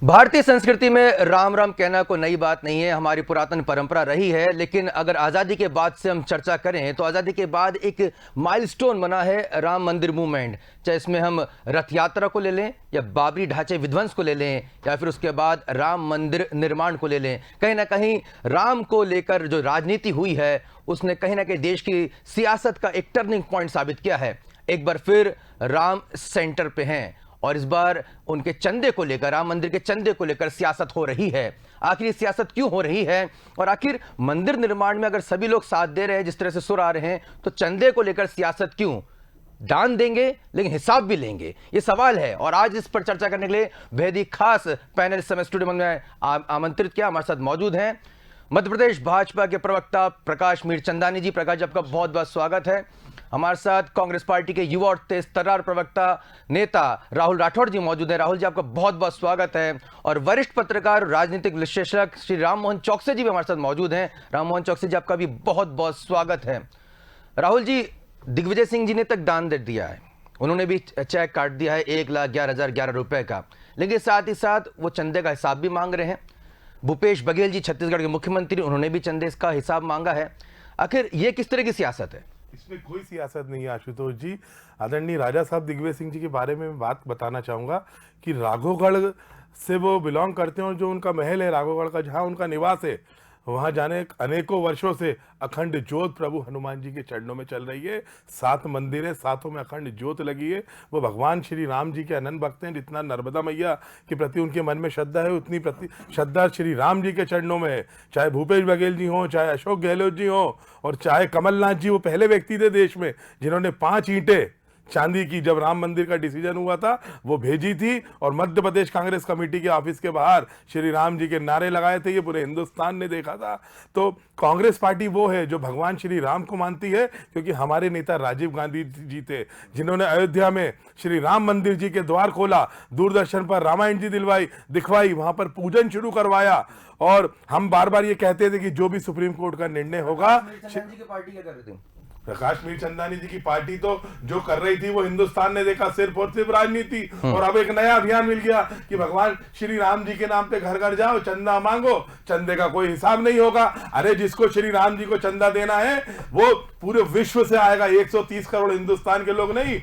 भारतीय संस्कृति में राम राम कहना कोई नई बात नहीं है, हमारी पुरातन परंपरा रही है। लेकिन अगर आज़ादी के बाद से हम चर्चा करें तो आज़ादी के बाद एक माइलस्टोन बना है राम मंदिर मूवमेंट। चाहे इसमें हम रथ यात्रा को ले लें या बाबरी ढांचे विध्वंस को ले लें या फिर उसके बाद राम मंदिर निर्माण को ले लें, कहीं ना कहीं राम को लेकर जो राजनीति हुई है उसने कहीं ना कहीं देश की सियासत का एक टर्निंग पॉइंट साबित किया है। एक बार फिर राम सेंटर पे हैं और इस बार उनके चंदे को लेकर, राम मंदिर के चंदे को लेकर सियासत हो रही है। आखिर ये सियासत क्यों हो रही है और आखिर मंदिर निर्माण में अगर सभी लोग साथ दे रहे हैं, जिस तरह से सुर आ रहे हैं, तो चंदे को लेकर सियासत क्यों? दान देंगे लेकिन हिसाब भी लेंगे, ये सवाल है। और आज इस पर चर्चा करने के लिए बेहद ही खास पैनल इस समय स्टूडियो में आमंत्रित किया। हमारे साथ मौजूद हैं मध्य प्रदेश भाजपा के प्रवक्ता प्रकाश मीरचंदानी जी। प्रकाश जी, आपका बहुत बहुत स्वागत है। हमारे साथ कांग्रेस पार्टी के युवा और तेज तर्रार प्रवक्ता नेता राहुल राठौड़ जी मौजूद हैं। राहुल जी, आपका बहुत बहुत स्वागत है। और वरिष्ठ पत्रकार राजनीतिक विश्लेषक श्री राम मोहन चौकसे जी भी हमारे साथ मौजूद हैं। राम मोहन चौकसे जी, आपका भी बहुत बहुत स्वागत है। राहुल जी, दिग्विजय सिंह जी ने तक दान दे दिया है, उन्होंने भी चेक काट दिया है 1,11,011 रुपए का, लेकिन साथ ही साथ वो चंदे का हिसाब भी मांग रहे हैं। भूपेश बघेल जी छत्तीसगढ़ के मुख्यमंत्री, उन्होंने भी चंदे का हिसाब मांगा है। आखिर ये किस तरह की सियासत है? इसमें कोई सियासत नहीं है आशुतोष जी। आदरणीय राजा साहब दिग्विजय सिंह जी के बारे में मैं बात बताना चाहूँगा कि राघोगढ़ से वो बिलोंग करते हैं और जो उनका महल है राघोगढ़ का, जहाँ उनका निवास है, वहाँ जाने अनेकों वर्षों से अखंड ज्योत प्रभु हनुमान जी के चरणों में चल रही है। 7 मंदिर है, 7 में अखंड ज्योत लगी है। वो भगवान श्री राम जी के अनंत भक्त हैं। जितना नर्मदा मैया के प्रति उनके मन में श्रद्धा है, उतनी प्रति श्रद्धा श्री राम जी के चरणों में है। चाहे भूपेश बघेल जी हों, चाहे अशोक गहलोत जी हों और चाहे कमलनाथ जी, वो पहले व्यक्ति थे देश में जिन्होंने 5 ईंटें चांदी की, जब राम मंदिर का डिसीजन हुआ था, वो भेजी थी और मध्य प्रदेश कांग्रेस कमेटी के ऑफिस के बाहर श्री राम जी के नारे लगाए थे। ये पूरे हिंदुस्तान ने देखा था। तो कांग्रेस पार्टी वो है जो भगवान श्री राम को मानती है, क्योंकि हमारे नेता राजीव गांधी जी थे जिन्होंने अयोध्या में श्री राम मंदिर जी के द्वार खोला, दूरदर्शन पर रामायण जी दिखवाई, वहां पर पूजन शुरू करवाया। और हम बार बार ये कहते थे कि जो भी सुप्रीम कोर्ट का निर्णय होगा। प्रकाश मीरचंदानी जी की पार्टी तो जो कर रही थी वो हिंदुस्तान ने देखा, सिर्फ और सिर्फ राजनीति। और अब एक नया अभियान मिल गया कि भगवान श्री राम जी के नाम पे घर घर जाओ, चंदा मांगो, चंदे का कोई हिसाब नहीं होगा। अरे जिसको श्री राम जी को चंदा देना है वो पूरे विश्व से आएगा। 130 करोड़ हिंदुस्तान के लोग नहीं,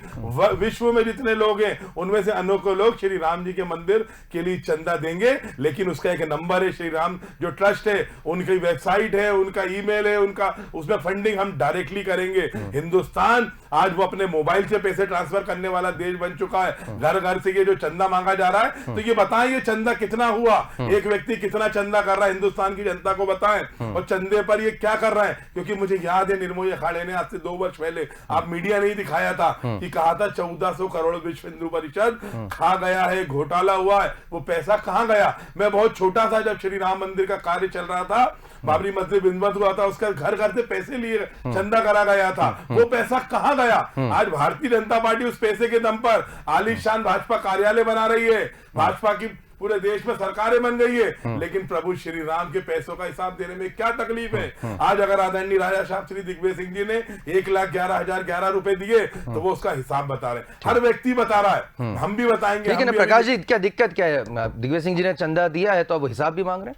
विश्व में जितने लोग हैं उनमें से अनोखे लोग श्री राम जी के मंदिर के लिए चंदा देंगे। लेकिन उसका एक नंबर है, श्री राम जो ट्रस्ट है उनकी वेबसाइट है, उनका ईमेल है, उनका उसमें फंडिंग हम डायरेक्टली करेंगे। हिंदुस्तान आज वो अपने मोबाइल से पैसे ट्रांसफर करने वाला देश बन चुका है। घर घर से ये जो चंदा मांगा जा रहा है, तो ये बताएं ये चंदा कितना हुआ, एक व्यक्ति कितना चंदा कर रहा है, हिंदुस्तान की जनता को बताएं। और चंदे पर ये क्या कर रहा है, क्योंकि मुझे याद है निर्मोही अखाड़े ने आज से 2 वर्ष पहले, आप मीडिया नहीं दिखाया था, कि कहा था 1400 करोड़ विश्व हिंदू परिषद खा गया है, घोटाला हुआ है। वो पैसा कहां गया? मैं बहुत छोटा था जब श्री राम मंदिर का कार्य चल रहा था, बाबरी मस्जिद विध्वंस हुआ था, उसका घर घर से पैसे लिए चंदा करा गया था, वो पैसा कहां गया? आज भारतीय जनता पार्टी उस पैसे के दम पर आलीशान भाजपा कार्यालय बना रही है, भाजपा की पूरे देश में सरकारें बन गई है, लेकिन प्रभु श्री राम के पैसों का हिसाब देने में क्या तकलीफ है? आज अगर आदरणीय राजा साहब श्री दिग्विजय सिंह जी ने 1,11,011 रुपए दिए तो वो उसका हिसाब बता रहे हैं, हर व्यक्ति बता रहा है, हम भी बताएंगे। लेकिन प्रकाश जी, क्या दिक्कत क्या है? दिग्विजय सिंह जी ने चंदा दिया है तो अब हिसाब भी मांग रहे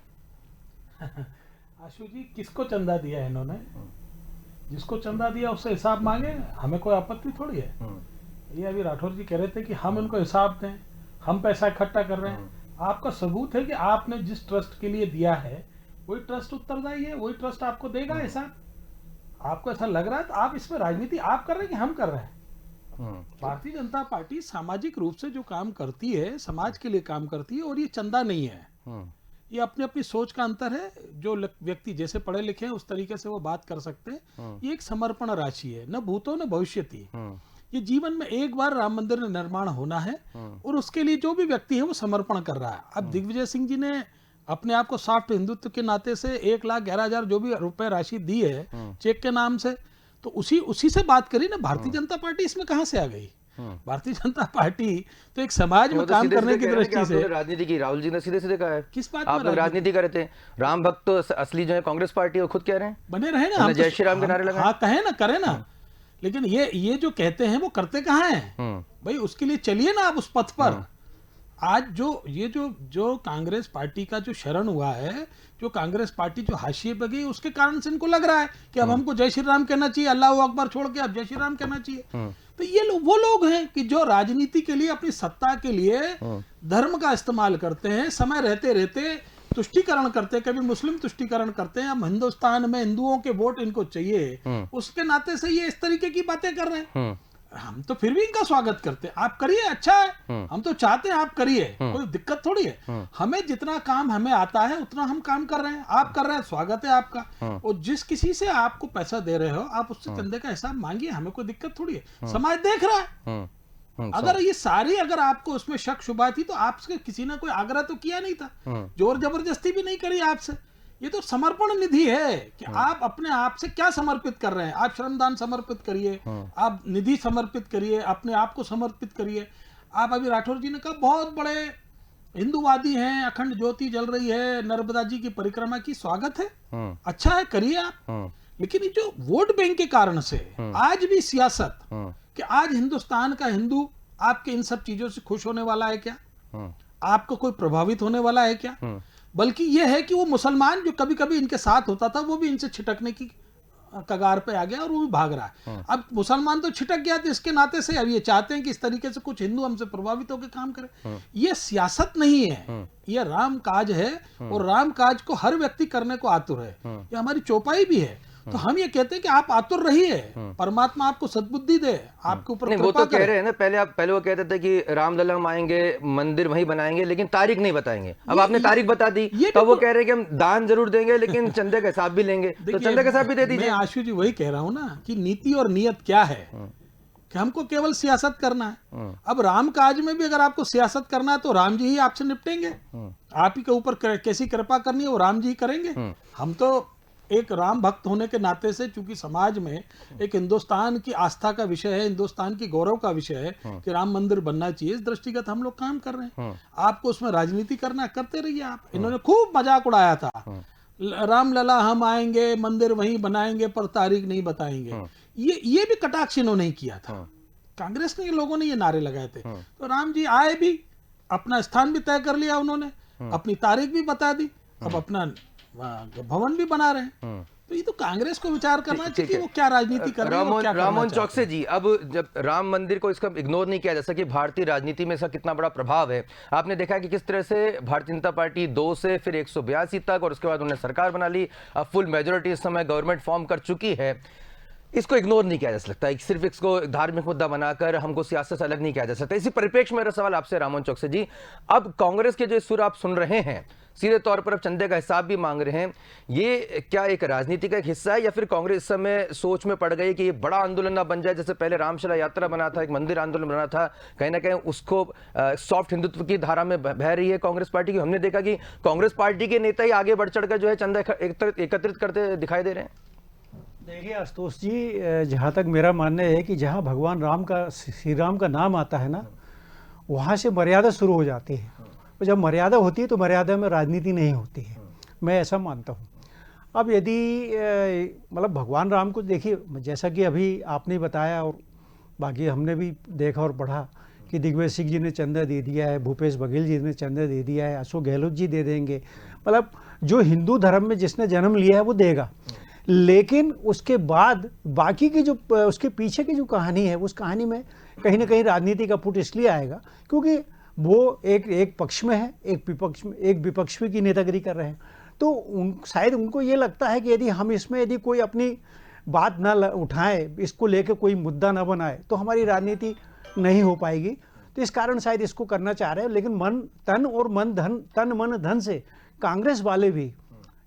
हैं। आशु जी, किसको चंदा दिया है इन्होंने? जिसको चंदा दिया उससे हिसाब मांगे, हमें कोई आपत्ति थोड़ी है। ये अभी राठौर जी कह रहे थे कि हम उनको हिसाब दें, हम पैसा इकट्ठा कर रहे हैं। आपका सबूत है कि आपने जिस ट्रस्ट के लिए दिया है वही ट्रस्ट उत्तरदायी है, वही ट्रस्ट आपको देगा हिसाब। आपको ऐसा लग रहा है तो आप इसमें राजनीति आप कर रहे हैं कि हम कर रहे हैं? भारतीय जनता पार्टी सामाजिक रूप से जो काम करती है, समाज के लिए काम करती है, और ये चंदा नहीं है। ये अपनी अपनी सोच का अंतर है। जो व्यक्ति जैसे पढ़े लिखे हैं उस तरीके से वो बात कर सकते हैं। ये एक समर्पण राशि है, न भूतो न भविष्यति। ये जीवन में एक बार राम मंदिर निर्माण होना है और उसके लिए जो भी व्यक्ति है वो समर्पण कर रहा है। अब दिग्विजय सिंह जी ने अपने आप को सॉफ्ट हिंदुत्व के नाते से 1,11,000 जो भी रुपए राशि दी है चेक के नाम से, तो उसी से बात करी ना। भारतीय जनता पार्टी इसमें कहां से आ गई? भारतीय जनता पार्टी तो एक समाज में वो तो काम सीधे करने सीधे की कह रहे हैं कि दृष्टि आप से लोगों ने राजनीति की, राहुल जी ने सीधे सीधे कहा है। किस बात आप में लोग राजनीति कर रहे थे, राम भक्त तो असली जो है कांग्रेस पार्टी, वो खुद कह रहे हैं बने रहे ना, उन्होंने हम जय श्री राम के नारे लगाए। हाँ कहे ना, करे ना, लेकिन ये जो कहते हैं वो करते कहाँ हैं भाई? उसके लिए चलिए ना आप उस पथ पर। आज जो कांग्रेस पार्टी का जो शरण हुआ है, जो कांग्रेस पार्टी जो हाशिए पे गई, उसके कारण से इनको लग रहा है कि अब हमको जय श्री राम कहना चाहिए, अल्लाह अकबर छोड़ के अब जय श्री राम कहना चाहिए। तो ये वो लोग हैं कि जो राजनीति के लिए, अपनी सत्ता के लिए धर्म का इस्तेमाल करते हैं, समय रहते रहते तुष्टीकरण करते हैं, कभी मुस्लिम तुष्टीकरण करते हैं, अब हिंदुस्तान में हिंदुओं के वोट इनको चाहिए, उसके नाते से ये इस तरीके की बातें कर रहे हैं। हम तो फिर भी इनका स्वागत करते हैं, आप करिए, अच्छा है, हम तो चाहते हैं आप करिए, कोई दिक्कत थोड़ी है। हमें जितना काम हमें आता है उतना हम काम कर रहे हैं, आप कर रहे हैं, स्वागत है आपका। और जिस किसी से आपको पैसा दे रहे हो, आप उससे चंदे का हिसाब मांगिए, हमें कोई दिक्कत थोड़ी है, समाज देख रहा है। अगर ये सारी, अगर आपको उसमें शक शुबा थी तो आपसे किसी ने कोई आग्रह तो किया नहीं था, जोर जबरदस्ती भी नहीं करी आपसे। ये तो समर्पण निधि है कि आप अपने आप से क्या समर्पित कर रहे हैं। आप श्रमदान समर्पित करिए, आप निधि समर्पित करिए, अपने आप को समर्पित करिए। आप अभी राठौर जी ने कहा बहुत बड़े हिंदूवादी हैं, अखंड ज्योति जल रही है, नर्मदा जी की परिक्रमा की, स्वागत है, अच्छा है, करिए आप। लेकिन ये जो वोट बैंक के कारण से आज भी सियासत, कि आज हिंदुस्तान का हिंदू आपके इन सब चीजों से खुश होने वाला है क्या? आपको कोई प्रभावित होने वाला है क्या? बल्कि यह है कि वो मुसलमान जो कभी कभी इनके साथ होता था, वो भी इनसे छिटकने की कगार पे आ गया और वो भी भाग रहा है। अब मुसलमान तो छिटक गया, तो इसके नाते से अब ये चाहते हैं कि इस तरीके से कुछ हिंदू हमसे प्रभावित होकर काम करें। ये सियासत नहीं है, ये राम काज है, और राम काज को हर व्यक्ति करने को आतुर है। ये हमारी चौपाई भी है। तो हम ये कहते हैं कि आप आतुर रहिए, परमात्मा आपको सद्बुद्धि दे, आपके ऊपर नहीं, वो तो कह रहे हैं ना, पहले वो कहते थे कि रामलला हम आएंगे, मंदिर वहीं बनाएंगे, लेकिन तारीख नहीं बताएंगे। अब आपने तारीख बता दी, तो वो कह रहे हैं कि हम दान जरूर देंगे, लेकिन चंदे का हिसाब भी लेंगे, तो चंदे का हिसाब भी दे दीजिए। मैं आशु जी वही कह रहा हूं ना कि नीति और नियत क्या है, कि हमको केवल सियासत करना है। अब राम काज में भी अगर आपको सियासत करना है तो राम जी ही आपसे निपटेंगे, आप ही के ऊपर कैसी कृपा करनी है वो राम जी ही करेंगे। हम तो एक राम भक्त होने के नाते से, चूंकि समाज में एक हिंदुस्तान की आस्था का विषय है, हिंदुस्तान की गौरव का विषय है कि राम मंदिर बनना चाहिए, इस दृष्टिगत हम लोग काम कर रहे हैं। आपको उसमें राजनीति करना, करते रहिए आप। इन्होंने खूब मजाक उड़ाया था, रामलला हम आएंगे, मंदिर वहीं बनाएंगे, पर तारीख नहीं बताएंगे। ये भी कटाक्ष इन्होंने नहीं किया था, कांग्रेस के लोगों ने ये नारे लगाए थे। तो राम जी आए भी, अपना स्थान भी तय कर लिया उन्होंने, अपनी तारीख भी बता दी, अब अपना भवन भी बना रहे हैं। तो ये तो कांग्रेस को विचार करना चाहिए कि वो क्या राजनीति कर रहे हैं, राममोहन चौकसे जी, अब जब राम मंदिर को इसका इग्नोर नहीं किया जा सकता कि भारतीय राजनीति में इसका कितना बड़ा प्रभाव है। आपने देखा कि किस तरह से भारतीय जनता पार्टी 2 से फिर 182 तक, और उसके बाद उन्होंने सरकार बना ली, अब फुल मेजोरिटी इस समय गवर्नमेंट फॉर्म कर चुकी है। इसको इग्नोर नहीं किया जा सकता, सिर्फ इसको धार्मिक मुद्दा बनाकर हमको सियासत से अलग नहीं किया जा सकता। इसी परिप्रेक्ष्य में मेरा सवाल आपसे राममोहन चौकसे जी, अब कांग्रेस के जो सुर आप सुन रहे हैं, सीधे तौर पर अब चंदे का हिसाब भी मांग रहे हैं, ये क्या एक राजनीति का एक हिस्सा है, या फिर कांग्रेस इस समय सोच में पड़ गई कि ये बड़ा आंदोलन ना बन जाए, जैसे पहले रामशला यात्रा बना था, एक मंदिर आंदोलन बना था, कहीं ना कहीं उसको सॉफ्ट हिंदुत्व की धारा में बह रही है कांग्रेस पार्टी की। हमने देखा कि कांग्रेस पार्टी के नेता ही आगे बढ़ चढ़कर जो है चंदा एकत्रित करते दिखाई दे रहे हैं। देखिए आशुतोष जी, जहाँ तक मेरा मानना है कि जहाँ भगवान राम का, श्री राम का नाम आता है ना, वहाँ से मर्यादा शुरू हो जाती है। और जब मर्यादा होती है तो मर्यादा में राजनीति नहीं होती है, मैं ऐसा मानता हूँ। अब यदि मतलब भगवान राम को देखिए, जैसा कि अभी आपने बताया और बाकी हमने भी देखा और पढ़ा कि दिग्विजय सिंह जी ने चंदा दे दिया है, भूपेश बघेल जी ने चंदा दे दिया है, अशोक गहलोत जी दे देंगे। मतलब जो हिंदू धर्म में जिसने जन्म लिया है वो देगा, लेकिन उसके बाद बाकी की जो उसके पीछे की जो कहानी है, उस कहानी में कहीं ना कहीं राजनीति का पुट इसलिए आएगा क्योंकि वो एक पक्ष में है, एक विपक्ष में की नेतागिरी कर रहे हैं। तो शायद उनको ये लगता है कि यदि हम इसमें यदि कोई अपनी बात ना उठाएं, इसको लेकर कोई मुद्दा ना बनाए, तो हमारी राजनीति नहीं हो पाएगी। तो इस कारण शायद इसको करना चाह रहे हैं। लेकिन तन मन धन से कांग्रेस वाले भी,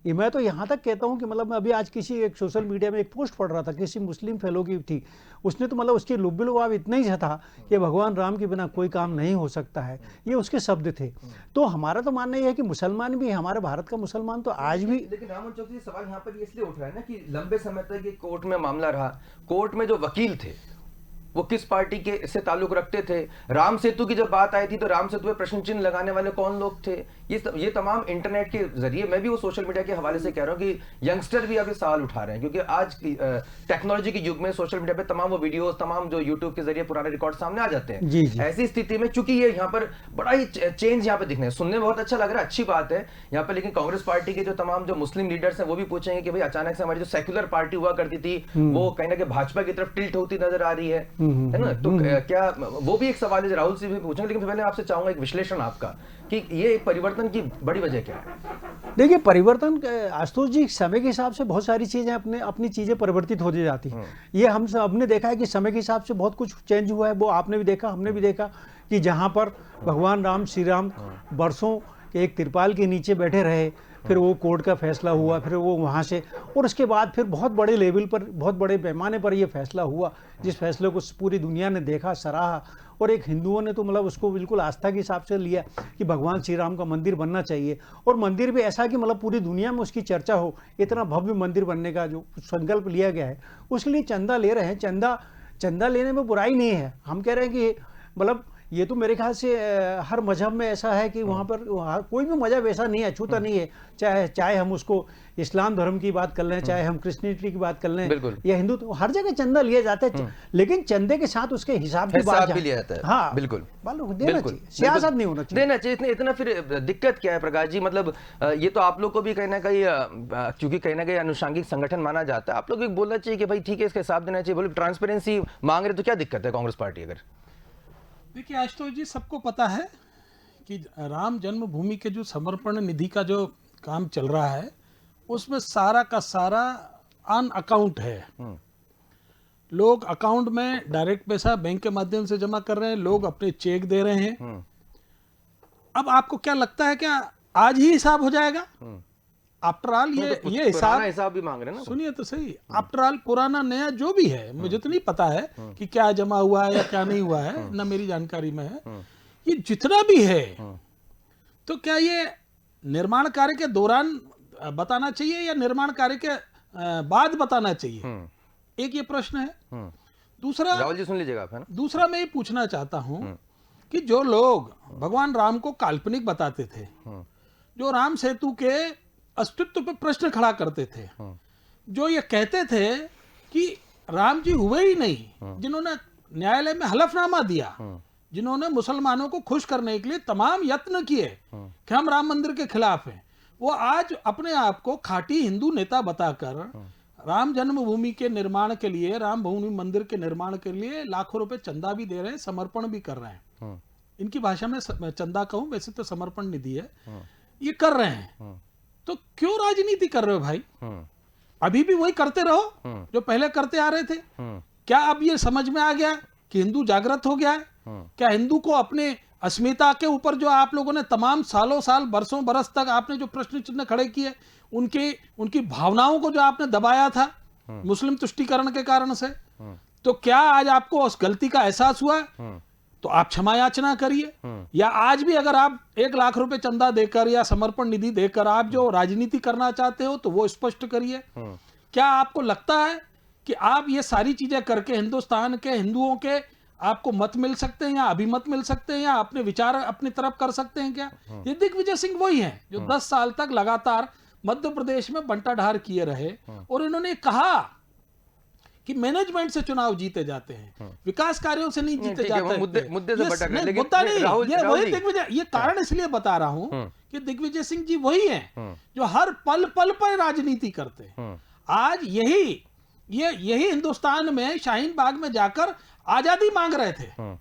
ये मैं तो यहाँ तक कहता हूँ कि मतलब मैं अभी आज किसी एक सोशल मीडिया में एक पोस्ट पढ़ रहा था, किसी मुस्लिम फेलो की थी, उसने तो मतलब उसकी लुब्बिलुबाब इतना ही था कि भगवान राम के बिना कोई काम नहीं हो सकता है, ये उसके शब्द थे। तो हमारा तो मानना यह है कि मुसलमान भी, हमारे भारत का मुसलमान तो आज भी। लेकिन राममोहन चौकसी सवाल यहाँ पर इसलिए उठ रहा है ना कि लंबे समय तक ये कोर्ट में मामला रहा, कोर्ट में जो वकील थे वो किस पार्टी के से ताल्लुक रखते थे, राम सेतु की जब बात आई थी तो राम सेतु पे प्रश्न चिन्ह लगाने वाले कौन लोग थे, ये तमाम इंटरनेट के जरिए, मैं भी वो सोशल मीडिया के हवाले से कह रहा हूँ कि यंगस्टर भी अभी सवाल उठा रहे हैं, क्योंकि आज की टेक्नोलॉजी के युग में सोशल मीडिया पे तमाम वो वीडियोस, तमाम जो यूट्यूब के जरिए पुराने रिकॉर्ड सामने आ जाते हैं। जी, जी। ऐसी स्थिति में चूंकि ये यहाँ पर बड़ा ही चेंज यहाँ पे दिखने हैं, सुनने में बहुत अच्छा लग रहा है, अच्छी बात है यहाँ पे, लेकिन कांग्रेस पार्टी के जो तमाम जो मुस्लिम लीडर्स हैं वो भी पूछेंगे कि भाई अचानक से हमारी जो सेक्युलर पार्टी हुआ करती थी वो कहीं ना कहीं भाजपा की तरफ टिल्ट होती नजर आ रही है ना, तो क्या वो भी एक सवाल है राहुल से भी पूछेंगे, लेकिन पहले आपसे चाहूंगा एक विश्लेषण आपका कि ये एक परिवर्तन की बड़ी वजह क्या है? देखिए, परिवर्तन आशुतोष जी, समय के हिसाब से बहुत सारी चीजें अपनी चीजें परिवर्तित होती जाती हैं। ये हम सब ने देखा है कि समय के हिसाब से बहुत कुछ चेंज हुआ है, वो आपने भी देखा, हमने भी देखा कि जहाँ पर भगवान राम, श्री राम बरसों के एक तिरपाल के नीचे बैठे रहे, फिर वो कोर्ट का फैसला हुआ, फिर वो वहाँ से, और उसके बाद फिर बहुत बड़े लेवल पर, बहुत बड़े पैमाने पर ये फैसला हुआ, जिस फैसले को पूरी दुनिया ने देखा, सराहा, और एक हिंदुओं ने तो मतलब उसको बिल्कुल आस्था के हिसाब से लिया कि भगवान श्री राम का मंदिर बनना चाहिए, और मंदिर भी ऐसा कि मतलब पूरी दुनिया में उसकी चर्चा हो, इतना भव्य मंदिर बनने का जो संकल्प लिया गया है, उसके लिए चंदा ले रहे हैं। चंदा लेने में बुराई नहीं है, हम कह रहे हैं कि मतलब ये तो मेरे ख्याल से हर मजहब में ऐसा है कि वहाँ पर कोई भी मजहब ऐसा नहीं है, छूता नहीं है, चाहे हम उसको इस्लाम धर्म की बात कर लें, चाहे हम क्रिश्चियनिटी की बात कर लें या हिंदू, तो हर जगह चंदा लिया जाता है, लेकिन चंदे के साथ उसके हिसाब की बात भी लिया जाता है। हाँ, बिल्कुल देना चाहिए, सियासत नहीं होना चाहिए, देना चाहिए। इतना फिर दिक्कत क्या है प्रकाश जी? मतलब ये तो आप लोग को भी कहीं ना कहीं, क्योंकि कहीं ना कहीं अनुषंगिक संगठन माना जाता है, आप लोग भी बोलना चाहिए कि भाई ठीक है, इसका हिसाब देना चाहिए, बोले ट्रांसपेरेंसी मांग रहे तो क्या दिक्कत है कांग्रेस पार्टी? अगर देखिए आशुतोष जी, सबको पता है कि राम जन्मभूमि के जो समर्पण निधि का जो काम चल रहा है उसमें सारा का सारा ऑन अकाउंट है। लोग अकाउंट में डायरेक्ट पैसा बैंक के माध्यम से जमा कर रहे हैं, लोग अपने चेक दे रहे हैं। अब आपको क्या लगता है क्या आज ही हिसाब हो जाएगा? आफ्टर ऑल ये हिसाब भी मांग रहे हैं ना, सुनिए तो सही, आफ्टर ऑल पुराना नया जो भी है, मुझे तो नहीं पता है कि क्या जमा हुआ है या क्या नहीं हुआ है, ना मेरी जानकारी में है। ये जितना भी है तो क्या ये निर्माण कार्य के दौरान बताना चाहिए या निर्माण कार्य के बाद बताना चाहिए? एक ये प्रश्न है। दूसरा, राहुल जी सुन लीजिएगा आप, है ना? दूसरा मैं ये पूछना चाहता हूं कि जो लोग भगवान राम को काल्पनिक बताते थे, जो राम सेतु के अस्तित्व पे प्रश्न खड़ा करते थे, जो ये कहते थे कि राम जी हुए ही नहीं, जिन्होंने न्यायालय में हलफनामा दिया, जिन्होंने मुसलमानों को खुश करने के लिए तमाम यत्न किए कि हम राम मंदिर के खिलाफ हैं, वो आज अपने आप को खाटी हिंदू नेता बताकर राम जन्मभूमि के निर्माण के लिए, राम भूमि मंदिर के निर्माण के लिए लाखों रुपए चंदा भी दे रहे हैं, समर्पण भी कर रहे हैं। इनकी भाषा में चंदा कहूं, वैसे तो समर्पण निधि है, ये कर रहे हैं। तो क्यों राजनीति कर रहे हो भाई? अभी भी वही करते रहो जो पहले करते आ रहे थे। क्या अब ये समझ में आ गया कि हिंदू जागृत हो गया है? क्या हिंदू को अपने अस्मिता के ऊपर जो आप लोगों ने तमाम सालों साल, बरसों बरस तक आपने जो प्रश्न चिन्ह खड़े किए, उनकी भावनाओं को जो आपने दबाया था मुस्लिम तुष्टीकरण के कारण से, तो क्या आज आपको उस गलती का एहसास हुआ? तो आप क्षमा याचना करिए, या आज भी अगर आप 1 लाख रुपए चंदा देकर या समर्पण निधि देकर आप जो राजनीति करना चाहते हो तो वो स्पष्ट करिए। क्या आपको लगता है कि आप ये सारी चीजें करके हिंदुस्तान के हिंदुओं के आपको मत मिल सकते हैं या अभिमत मिल सकते हैं या अपने विचार अपनी तरफ कर सकते हैं क्या? ये दिग्विजय सिंह वही हैं जो 10 साल तक लगातार मध्य प्रदेश में बंटाढार किए रहे, और इन्होंने कहा कि मैनेजमेंट से चुनाव जीते जाते हैं, विकास कार्यों से नहीं जीते जाते। मुद्दे से भटक रहे हैं, लेकिन मुद्दा नहीं, राहुल ये वही जी, दिग्विजय, ये कारण इसलिए बता रहा हूं कि दिग्विजय सिंह जी वही हैं जो हर पल पल पर राजनीति करते हैं। आज यही हिंदुस्तान में शाहीन बाग में जाकर आजादी मांग रहे थे,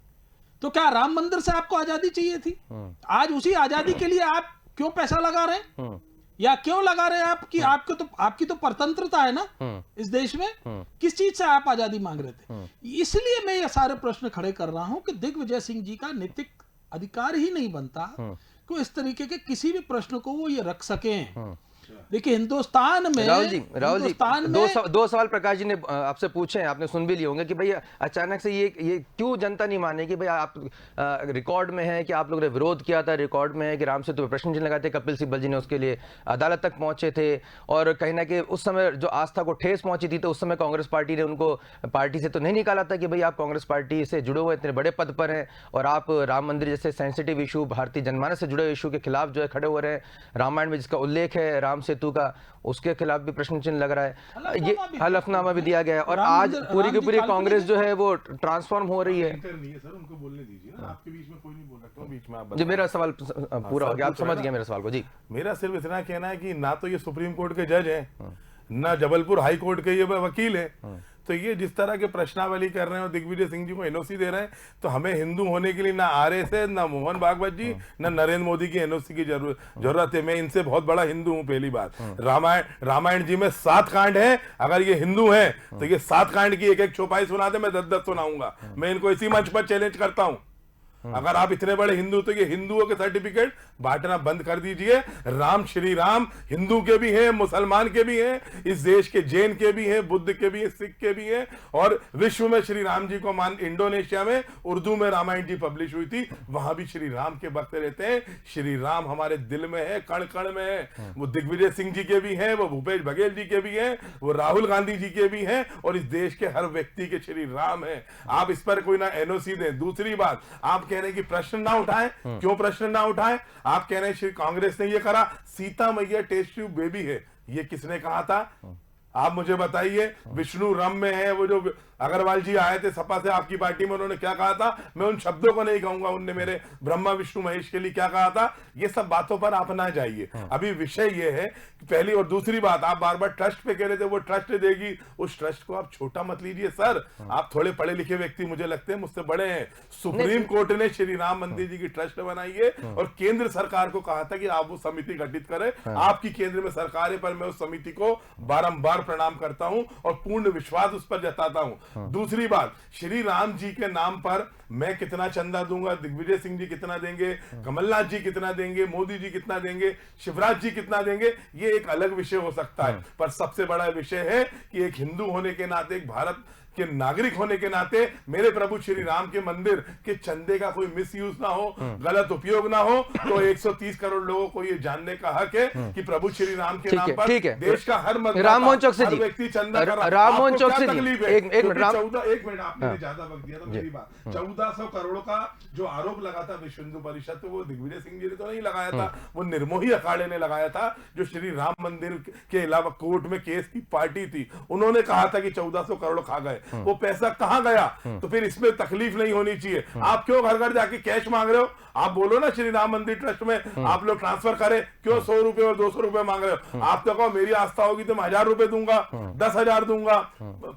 तो क्या राम मंदिर से आपको आजादी चाहिए थी? आज उसी आजादी के लिए आप क्यों पैसा लगा रहे हैं, या क्यों लगा रहे हैं आप कि आपकी तो परतंत्रता है ना इस देश में? किस चीज से आप आजादी मांग रहे थे? इसलिए मैं ये सारे प्रश्न खड़े कर रहा हूं कि दिग्विजय सिंह जी का नैतिक अधिकार ही नहीं बनता कि इस तरीके के किसी भी प्रश्न को वो ये रख सकें। देखिए हिंदुस्तान में, राहुल जी हिंदुस्तान में दो सवाल प्रकाश जी ने आपसे पूछे हैं, आपने सुन भी लिए होंगे कि भाई अचानक से ये क्यों जनता नहीं माने कि भाई आप रिकॉर्ड में है कि आप लोगों ने विरोध किया था, रिकॉर्ड में है कि राम सेतु पे प्रश्न चिन्ह लगाते, कपिल सिब्बल जी ने उसके लिए अदालत तक पहुंचे थे, और कहीं ना कहीं उस समय जो आस्था को ठेस पहुंची थी तो उस समय कांग्रेस पार्टी ने उनको पार्टी से तो नहीं निकाला था कि भाई आप कांग्रेस पार्टी से जुड़े हुए इतने बड़े पद पर हैं और आप राम मंदिर जैसे सेंसिटिव इशू, भारतीय जनमानस से जुड़े इशू के खिलाफ जो है खड़े हो रहे हैं। रामायण में जिसका उल्लेख है राम सेतु का, उसके खिलाफ भी प्रश्न चिन्ह लग रहा है, ये हलफनामा भी दिया गया है, और आज पूरी की पूरी कांग्रेस जो है वो ट्रांसफॉर्म हो रही है। नहीं है सर, उनको बोलने दीजिए ना, आपके बीच में कोई नहीं बोल रहा, बीच में आप जी मेरा सवाल पूरा हो गया, आप समझ गए मेरे सवाल को। जी मेरा सिर्फ इतना कहना है कि ना तो ये सुप्रीम कोर्ट के जज हैं, ना जबलपुर हाई कोर्ट के ये वकील हैं, तो ये जिस तरह के प्रश्नावली कर रहे हैं और दिग्विजय सिंह जी को एनओसी दे रहे हैं, तो हमें हिंदू होने के लिए ना आरएसएस, ना मोहन भागवत जी, ना नरेंद्र मोदी की एनओसी की जरूरत है। मैं इनसे बहुत बड़ा हिंदू हूं। पहली बात, रामायण जी में 7 कांड है, अगर ये हिंदू हैं तो ये 7 कांड की एक एक चौपाई सुना दे, मैं 10-10 सुनाऊंगा। मैं इनको इसी मंच पर चैलेंज करता हूं। अगर आप इतने बड़े हिंदू, तो ये हिंदुओं के सर्टिफिकेट बांटना बंद कर दीजिए। राम, श्री राम हिंदू के भी हैं, मुसलमान के भी हैं, इस देश के जैन के भी हैं, बुद्ध के भी हैं, सिख के भी हैं, और विश्व में श्री राम जी को इंडोनेशिया में उर्दू में रामायण जी पब्लिश हुई थी, वहां भी श्री राम के भक्त रहते हैं। श्री राम हमारे दिल में है, कण कण में है। वो दिग्विजय सिंह जी के भी हैं, वो भूपेश बघेल जी के भी हैं, वो राहुल गांधी जी के भी हैं, और इस देश के हर व्यक्ति के श्री राम है। आप इस पर कोई ना एनओसी दें। दूसरी बात, आप कह रहे हैं कि प्रश्न ना उठाएं, क्यों प्रश्न ना उठाएं? आप कह रहे हैं श्री कांग्रेस ने ये करा, सीता मैया टेस्ट ट्यूब बेबी है, ये किसने कहा था? आप मुझे बताइए। विष्णु रम में है, वो जो अग्रवाल जी आए थे सपा से आपकी पार्टी में, उन्होंने क्या कहा था? मैं उन शब्दों को नहीं कहूंगा, उनने मेरे ब्रह्मा विष्णु महेश के लिए क्या कहा था। ये सब बातों पर आप ना जाइए। अभी विषय ये है कि पहली और दूसरी बात, आप बार बार ट्रस्ट पे कह रहे थे, वो ट्रस्ट देगी, उस ट्रस्ट को आप छोटा मत लीजिए सर। आप थोड़े पढ़े लिखे व्यक्ति मुझे लगते हैं, मुझसे बड़े हैं। सुप्रीम कोर्ट ने श्री राम मंदिर जी की ट्रस्ट बनाई है और केंद्र सरकार को कहा था कि आप वो समिति गठित करें। आपकी केंद्र में सरकार है, पर मैं उस समिति को बारंबार प्रणाम करता हूं और पूर्ण विश्वास उस पर जताता हूं। दूसरी बात, श्री राम जी के नाम पर मैं कितना चंदा दूंगा, दिग्विजय सिंह जी कितना देंगे, कमलनाथ जी कितना देंगे, मोदी जी कितना देंगे, शिवराज जी कितना देंगे, ये एक अलग विषय हो सकता है। पर सबसे बड़ा विषय है कि एक हिंदू होने के नाते, एक भारत के नागरिक होने के नाते, मेरे प्रभु श्री राम के मंदिर के चंदे का कोई मिसयूज ना हो, गलत उपयोग ना हो। तो 130 करोड़ लोगों को ये जानने का हक है कि प्रभु श्री राम के नाम पर देश का हर राममोहन चौक से हर व्यक्ति चंदा कर रहा है। राममोहन चौक से तकलीफ है? एक मिनट आपने ज्यादा वक्त दिया था। मेरी बात, 1400 करोड़ का जो आरोप लगा था विश्व हिंदू परिषद पे, वो दिग्विजय सिंह जी ने तो नहीं लगाया था, वो निर्मोही अखाड़े ने लगाया था, जो श्री राम मंदिर के अलावा कोर्ट में केस की पार्टी थी। उन्होंने कहा था कि 1400 करोड़ खा गए। वो पैसा कहां गया? तो फिर इसमें तकलीफ नहीं होनी चाहिए। आप क्यों घर घर जाके कैश मांग रहे हो? आप बोलो ना श्री राम मंदिर ट्रस्ट में आप लोग ट्रांसफर करें, क्यों 100 रुपए और 200 रुपए मांग रहे हो? आप तो कहो मेरी आस्था होगी तो मैं 1000 रुपए दूंगा, 10,000 दूंगा,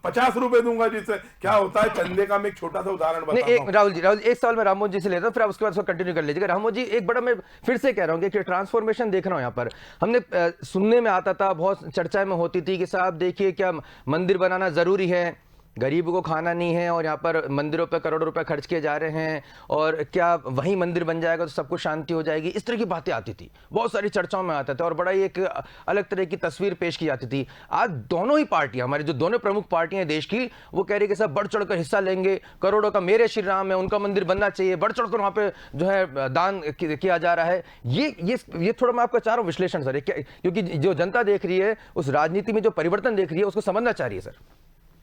50 रुपए दूंगा, जिससे क्या होता है चंदे का। मैं एक छोटा सा उदाहरण बताता हूं। राहुल जी एक सवाल मैं राममोहन जी से लेता हूं, फिर आप उसके बाद उसको कंटिन्यू कर लीजिएगा। राममोहन जी, एक बड़ा मैं फिर से कह रहा हूं कि ट्रांसफॉर्मेशन देख रहा हूं। यहाँ पर हमने सुनने में आता था, बहुत चर्चा में होती थी कि साहब देखिए क्या मंदिर बनाना जरूरी है, गरीबों को खाना नहीं है, और यहाँ पर मंदिरों पर करोड़ों रुपए खर्च किए जा रहे हैं, और क्या वहीं मंदिर बन जाएगा तो सब कुछ शांति हो जाएगी, इस तरह की बातें आती थी, बहुत सारी चर्चाओं में आते थे, और बड़ा ही एक अलग तरह की तस्वीर पेश की जाती थी। आज दोनों ही पार्टियां, हमारी जो दोनों प्रमुख पार्टियां देश की, वो कह रही कि सब बढ़ चढ़कर हिस्सा लेंगे, करोड़ों का मेरे श्री राम है, उनका मंदिर बनना चाहिए, बढ़ चढ़कर वहां पे जो है दान किया जा रहा है। ये थोड़ा मैं आपका चाह रहा हूं विश्लेषण सर, क्योंकि जो जनता देख रही है, उस राजनीति में जो परिवर्तन देख रही है, उसको समझना चाह रही है सर।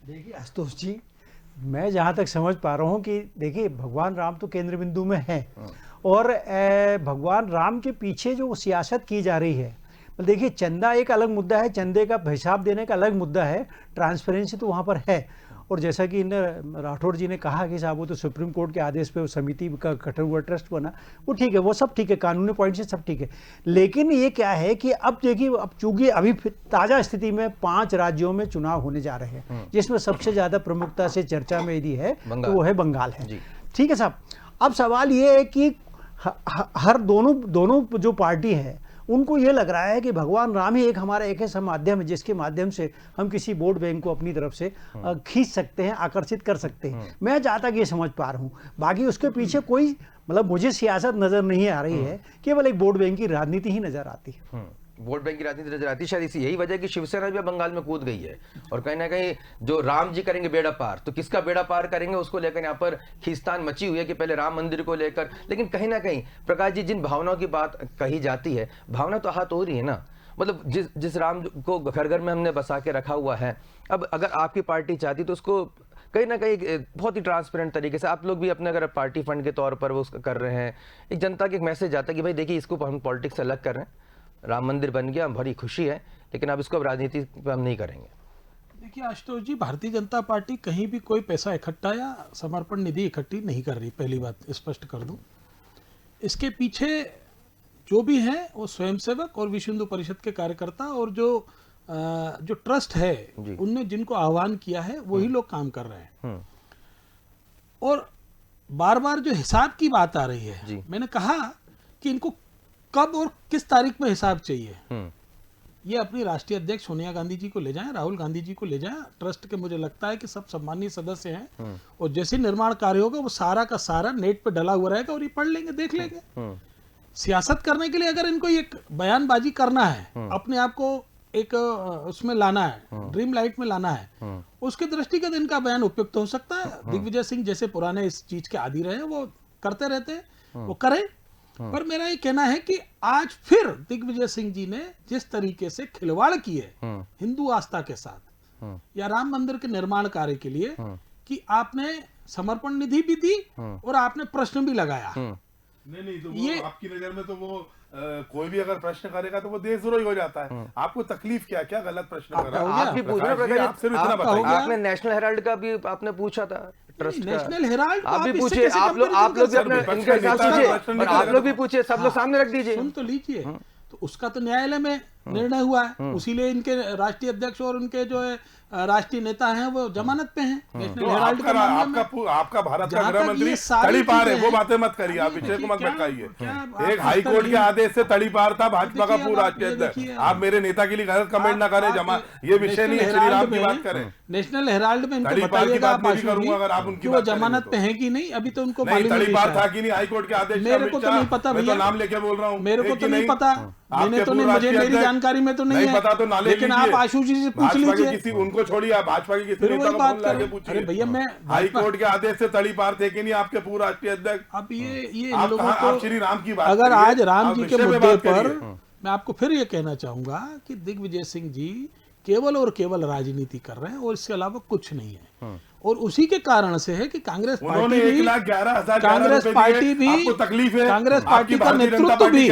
देखिए आशुतोष जी, मैं जहाँ तक समझ पा रहा हूँ कि देखिए भगवान राम तो केंद्र बिंदु में है, और भगवान राम के पीछे जो सियासत की जा रही है, देखिए चंदा एक अलग मुद्दा है, चंदे का हिसाब देने का अलग मुद्दा है, ट्रांसपेरेंसी तो वहाँ पर है। और जैसा कि राठौड़ जी ने कहा कि साहब वो तो सुप्रीम कोर्ट के आदेश पे वो समिति का गठन हुआ ट्रस्ट बना, वो ठीक है, वो सब ठीक है, कानूनी पॉइंट से सब ठीक है। लेकिन ये क्या है कि अब देखिए, अब चूंकि अभी ताज़ा स्थिति में 5 राज्यों में चुनाव होने जा रहे हैं, जिसमें सबसे ज़्यादा प्रमुखता से चर्चा में यदि है तो वो है बंगाल है। ठीक है साहब, अब सवाल ये है कि हर दोनों जो पार्टी है उनको ये लग रहा है कि भगवान राम ही एक हमारा एक ऐसा माध्यम है जिसके माध्यम से हम किसी वोट बैंक को अपनी तरफ से खींच सकते हैं, आकर्षित कर सकते हैं। मैं जहाँ तक ये समझ पा रहा हूँ, बाकी उसके पीछे कोई मतलब मुझे सियासत नजर नहीं आ रही है, केवल एक वोट बैंक की राजनीति ही नजर आती है। वोट बैंक की राजनीति नजर आती है। शायद इसी यही वजह है कि शिवसेना भी अब बंगाल में कूद गई है और कहीं ना कहीं जो राम जी करेंगे बेड़ा पार, तो किसका बेड़ा पार करेंगे उसको लेकर यहाँ पर खींचतान मची हुई है कि पहले राम मंदिर को लेकर। लेकिन कहीं ना कहीं प्रकाश जी, जिन भावनाओं की बात कही जाती है, भावना तो हाथ हो रही है ना, मतलब जिस राम को घर घर में हमने बसा के रखा हुआ है, अब अगर आपकी पार्टी चाहती तो उसको कहीं ना कहीं बहुत ही ट्रांसपेरेंट तरीके से आप लोग भी अपने अगर पार्टी फंड के तौर पर वो कर रहे हैं, एक जनता के एक मैसेज आता है कि भाई देखिए इसको हम पॉलिटिक्स से अलग कर रहे हैं, राम मंदिर बन गया, बड़ी खुशी है, लेकिन अब इसको अब राजनीति पर हम नहीं करेंगे। देखिए आशुतोष जी, भारतीय जनता पार्टी कहीं भी कोई पैसा इकट्ठा या समर्पण निधि इकट्ठी नहीं कर रही, पहली बात स्पष्ट कर दूं। इसके पीछे जो भी है वो स्वयंसेवक और विश्व हिंदू परिषद के कार्यकर्ता और जो ट्रस्ट है उनने जिनको आह्वान किया है वही लोग काम कर रहे हैं। और बार बार जो हिसाब की बात आ रही है, मैंने कहा कि इनको कब और किस तारीख में हिसाब चाहिए, ये अपनी राष्ट्रीय अध्यक्ष सोनिया गांधी जी को ले जाएं, राहुल गांधी जी को ले जाएं। ट्रस्ट के मुझे लगता है कि सब सम्मानीय सदस्य हैं और जैसे निर्माण कार्य होगा वो सारा का सारा नेट पे डला हुआ रहेगा और ये पढ़ लेंगे, देख लेंगे। सियासत करने के लिए अगर इनको एक बयानबाजी करना है, अपने आप को एक उसमें लाना है, ड्रीम लाइट में लाना है, उसके दृष्टिगत इनका बयान उपयुक्त हो सकता है। दिग्विजय सिंह जैसे पुराने इस चीज के आदी रहे, वो करते रहते हैं, वो करें। पर मेरा ये कहना है कि आज फिर दिग्विजय सिंह जी ने जिस तरीके से खिलवाड़ किए हिंदू आस्था के साथ या राम मंदिर के निर्माण कार्य के लिए, कि आपने समर्पण निधि भी दी और आपने प्रश्न भी लगाया। नहीं तो वो आपकी नजर में तो वो कोई भी अगर प्रश्न करेगा तो वो देशद्रोही हो जाता है। आपको तकलीफ क्या पूछ रहे हैं? आपने नेशनल हेराल्ड का भी आपने पूछा था, ट्रस्ट का। नेशनल हेराल्ड आप भी पूछे, आप लोग भी अपने इनके साथ पूछे और आप लोग भी पूछे, सब लोग सामने रख दीजिए। सुन तो लीजिए, तो उसका तो न्यायालय में निर्णय हुआ है, उसीलिए इनके राष्ट्रीय अध्यक्ष और उनके जो है राष्ट्रीय नेता हैं वो जमानत पे हैं। तो आपका भारत का गृह मंत्री तड़ीपार है, वो बातें मत करिए, आप विषय को मत भटकाइए। एक हाई कोर्ट के आदेश से तड़ीपार था भाजपा का पूरा राष्ट्रीय अध्यक्ष। आप मेरे नेता के लिए गलत कमेंट ना करें, ये विषय नहीं है, श्री राम की बात करें। नेशनल हेराल्ड में इनको बताइएगा कि वो जमानत पे है कि नहीं, अभी तो उनको तड़ीपार था कि नहीं हाई कोर्ट के आदेश। मेरे को तो नहीं पता भैया, नाम लेके बोल रहा हूँ, मेरे को तो नहीं पता, मैंने तो नहीं, मुझे मेरी जानकारी में तो नहीं पता, तो नाले लेकिन आप आशुष जी से पूछ लीजिए। उनको छोड़िए, आप भाजपा के किसी नेता को फोन लगा के पूछिए। अरे भैया, मैं हाई कोर्ट के आदेश से तड़ीपार थे कि नहीं आपके पूर्व राष्ट्रीय अध्यक्ष? अब ये लोगों को, श्री राम की बात, अगर आज राम जी के मुद्दे पर मैं आपको फिर ये कहना चाहूंगा कि दिग्विजय सिंह जी केवल और केवल राजनीति कर रहे हैं और इसके अलावा कुछ नहीं है। और उसी के कारण से है कि कांग्रेस पार्टी भी, कांग्रेस पार्टी का नेतृत्व भी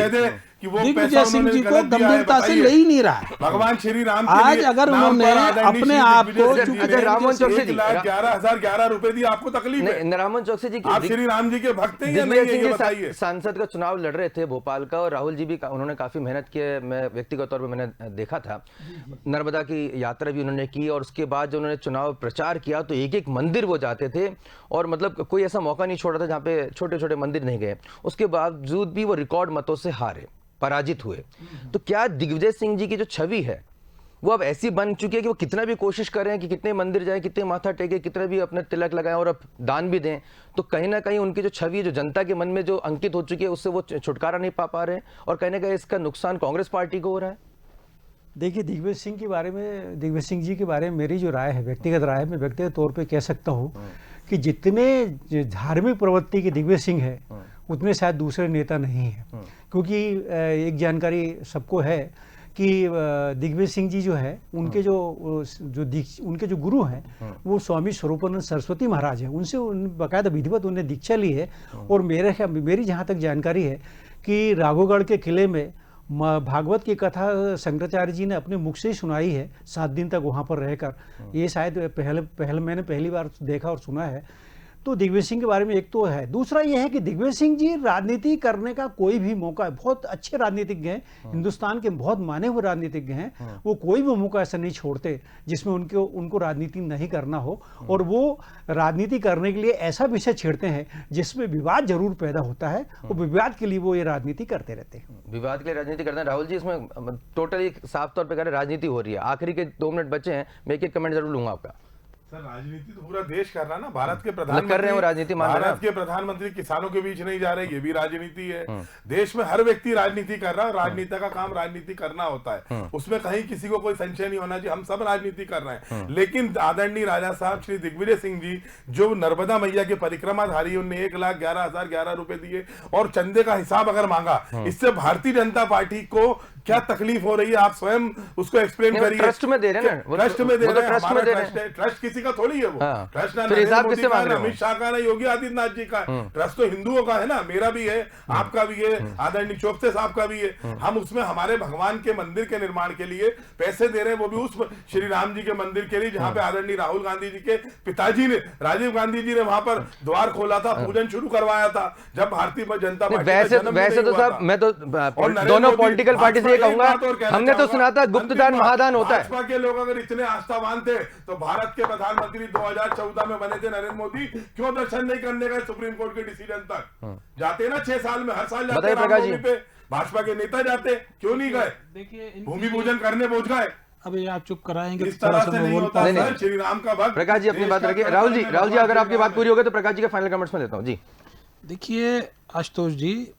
दिग्विजय सिंह जी को गंभीरता से ले ही नहीं रहा है। भगवान श्री राम आज अगर उन्होंने अपने आप को, राममोहन चौकसी जी 11,011 रुपए दिए, आपको तकलीफ है? राममोहन चौकसी जी, आप श्री राम जी के भक्त हैं या नहीं, ये बताइए। सांसद का चुनाव लड़ रहे थे भोपाल का, और राहुल जी भी उन्होंने काफी मेहनत की, मैं व्यक्तिगत तौर पर मैंने देखा था, नर्मदा की यात्रा भी उन्होंने की, और उसके बाद जब उन्होंने चुनाव प्रचार किया तो एक एक मंदिर वो जाते थे, और मतलब कोई ऐसा मौका नहीं छोड़ा था जहाँ पे छोटे छोटे मंदिर नहीं गए। उसके बावजूद भी वो रिकॉर्ड मतों से हारे, पराजित हुए। तो क्या दिग्विजय सिंह जी की जो छवि है वो अब ऐसी बन चुकी है कि वो कितना भी कोशिश कर रहे हैं कि कितने मंदिर जाएं, कितने माथा टेके, कितना भी अपने तिलक लगाएं और अब दान भी दें, तो कहीं ना कहीं उनकी जो छवि जो जनता के मन में जो अंकित हो चुकी है उससे वो छुटकारा नहीं पा रहे हैं, और कहीं ना कहीं इसका नुकसान कांग्रेस पार्टी को हो रहा है। देखिए, दिग्विजय सिंह जी के बारे में मेरी जो राय है, व्यक्तिगत राय है, मैं व्यक्तिगत तौर पे कह सकता हूँ कि जितने धार्मिक प्रवृत्ति के दिग्विजय सिंह है उतने शायद दूसरे नेता नहीं है। क्योंकि एक जानकारी सबको है कि दिग्विजय सिंह जी जो है उनके उनके जो गुरु हैं वो स्वामी स्वरूपानंद सरस्वती महाराज हैं, उनसे बाकायदा विधिवत उन्हें दीक्षा ली है। और मेरी जहाँ तक जानकारी है कि राघोगढ़ के किले में भागवत की कथा शंकराचार्य जी ने अपने मुख से ही सुनाई है 7 दिन तक वहाँ पर रहकर। ये शायद मैंने पहली बार देखा और सुना है। तो दिग्विजय सिंह के बारे में एक तो है। दूसरा ये है कि दिग्विजय सिंह जी राजनीति करने का कोई भी मौका, बहुत अच्छे राजनीतिज्ञ हैं, हिंदुस्तान के बहुत माने हुए राजनीतिज्ञ हैं, वो कोई भी मौका ऐसा नहीं छोड़ते जिसमें उनको राजनीति नहीं करना हो, और वो राजनीति करने के लिए ऐसा विषय छेड़ते हैं जिसमें विवाद जरूर पैदा होता है, और विवाद के लिए वो ये राजनीति करते रहते हैं। विवाद के लिए राजनीति करते हैं। राहुल जी, इसमें टोटली साफ तौर पर कह रहे राजनीति हो रही है। आखिरी के 2 मिनट बचे हैं, मैं एक कमेंट जरूर लूंगा आपका। सर राजनीति तो पूरा देश कर रहा है ना। भारत के कर रहे हैं वो प्रधानमंत्री राजनीति मान रहे हैं भारत के प्रधानमंत्री किसानों के बीच नहीं जा रहे, ये भी राजनीति है। देश में हर व्यक्ति राजनीति कर रहा है, राजनीति का काम राजनीति करना होता है, उसमें कहीं किसी को कोई संशय नहीं होना चाहिए। हम सब राजनीति कर रहे हैं, लेकिन आदरणीय राजा साहब श्री दिग्विजय सिंह जी जो नर्मदा मैया के परिक्रमाधारी, उनने 1,11,011 रुपए दिए और चंदे का हिसाब अगर मांगा, इससे भारतीय जनता पार्टी को क्या तकलीफ हो रही है आप स्वयं उसको एक्सप्लेन करिए। ट्रस्ट में दे रहे हैं ना, ट्रस्ट में दे रहे हैं, ट्रस्ट में दे रहे हैं। ट्रस्ट किसी का थोड़ी है वो। हाँ। ट्रस्ट ना फिर हिसाब नरेंद्र किससे मोदी का मांग है, रहे हो? अमित शाह का, ना योगी आदित्यनाथ जी का है। ट्रस्ट तो हिंदुओं का है ना, मेरा भी है, आपका भी है, आदरणीय चोपते साहब का भी है। हम उसमें हमारे भगवान के मंदिर के निर्माण के लिए पैसे दे रहे हैं, वो भी उस श्री राम जी के मंदिर के लिए जहाँ पे आदरणीय राहुल गांधी जी के पिताजी ने, राजीव गांधी जी ने वहां पर द्वार खोला था, पूजन शुरू करवाया था जब भारतीय जनता पार्टी का जन्म नहीं वैसे तो हुआ साहब था। मैं तो और नरेंद्र दोनों मोदी, पॉलिटिकल पार्टी से ये भाजपा कहूंगा, एक बात और कहना हमने तो चाहूंगा, सुना था गुप्तदान अंतिम बात, महादान होता है। भाजपा के लोग अगर इतने आस्थावान थे तो भारत के प्रधानमंत्री 2014 में बने थे नरेंद्र मोदी, क्यों दर्शन नहीं करने गए सुप्रीम कोर्ट के डिसीजन तक? जाते ना 6 साल में, हर साल जाते बताइए प्रकाश जी। रामनवमी पे, भाजपा के नेता जाते, क्यों नहीं गए? देखिए भूमि पूजन करने पहुंच गए। अभी आप चुप कराएंगे इस तो थोड़ा तरह सा से मैं नहीं बोल होता पाऊंगा। सर, श्री राम का भक्त। प्रकाश जी अपनी देश बात का रखिए। कर्तव्य राहुल जी भगवान अगर आपकी बात श्री पूरी हो गई तो प्रकाश जी के फाइनल कमेंट्स में लेता हूँ जी। देखिए आशुतोष जी,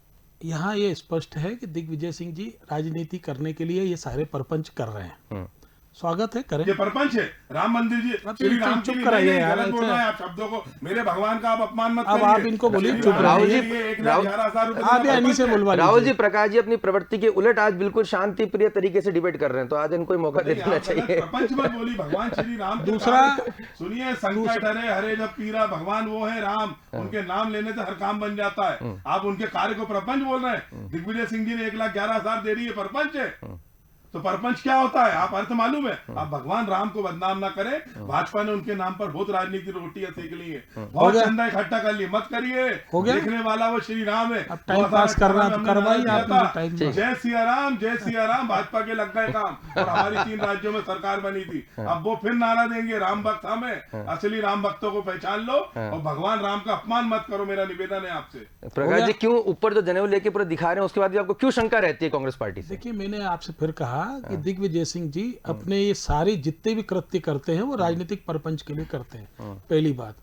यहाँ ये स्पष्ट है कि दिग्विजय सिंह जी राजनीति करने के लिए ये सारे परपंच कर रहे हैं। स्वागत है, करें। ये परपंच है राम मंदिर जी, अब श्री राम चुप जी कराइए नहीं, यार, गलत बोल ऐसे- रहे हैं आप शब्दों को, मेरे भगवान का आप अपमान मत अब करिए। आप इनको बोलिए, श्री चुप राम राहुल के जी, लिए राहुल- 1,11,000 रुपए आप का इन्हीं से परपंच है। बुलवा राहुल लीजिए। जी प्रकाश जी अपनी प्रवृत्ति के उलट आज बिल्कुल शांति प्रिय तरीके से डिबेट कर रहे हैं, तो आज इनको मौका दे देना चाहिए। प्रपंच मत बोली, भगवान श्री राम के दूसरा- कार्य- सुनिए, संकट हरे हरे जब पीरा, भगवान वो है राम, उनके नाम लेने से हर काम बन जाता है। आप उनके कार्य को प्रपंच बोल रहे हैं। दिग्विजय सिंह जी ने 1,11,000 दे रही है, परपंच है। तो परपंच क्या होता है आप अर्थ मालूम है? आप भगवान राम को बदनाम ना करें। भाजपा ने उनके नाम पर बहुत राजनीति रोटियां सेक ली है, बहुत गया? चंदा इकट्ठा कर लिए, मत करिए। हो गया? देखने वाला वो श्री राम है। अब टाइम 2018 पास करना में तो हमने करवाइए, नारा आप दिया था, टाइम पास। जय सिया राम, जय सिया राम। भाजपा के लग गए काम और हमारी 3 राज्यों में सरकार बनी थी। अब वो फिर नारा देंगे, राम भक्त हमें। असली राम भक्तों को पहचान लो और भगवान राम का अपमान मत करो, मेरा निवेदन है आपसे। प्रकाश जी क्यों ऊपर जो जनेऊ लेके पूरे दिखा रहे हैं उसके बाद भी आपको क्यों शंका रहती है कांग्रेस पार्टी से? देखिए, मैंने आपसे फिर कहा कि दिग्विजय सिंह जी अपने ये सारे जितने भी कृत्य करते हैं वो राजनीतिक परपंच के लिए करते हैं। पहली बात,